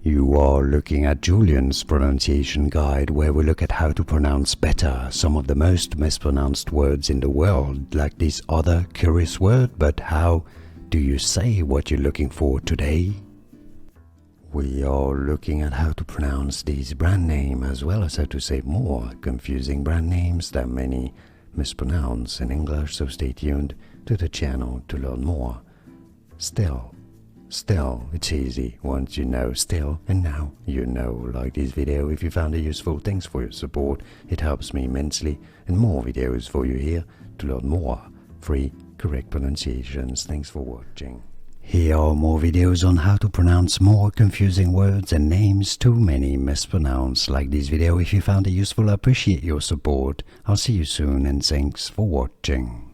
You are looking at Julian's pronunciation guide, where we look at how to pronounce better some of the most mispronounced words in the world, like this other curious word. But how do you say what you're looking for today? We are looking at how to pronounce these brand names, as well as how to say more confusing brand names that many mispronounce in English, so stay tuned to the channel to learn more. Still, it's easy once you know still, and now you know. Like this video if you found it useful. Thanks for your support, it helps me immensely, and more videos for you here to learn more free correct pronunciations. Thanks for watching. Here are more videos on how to pronounce more confusing words and names too many mispronounced. Like this video if you found it useful. I appreciate your support. I'll see you soon, and thanks for watching.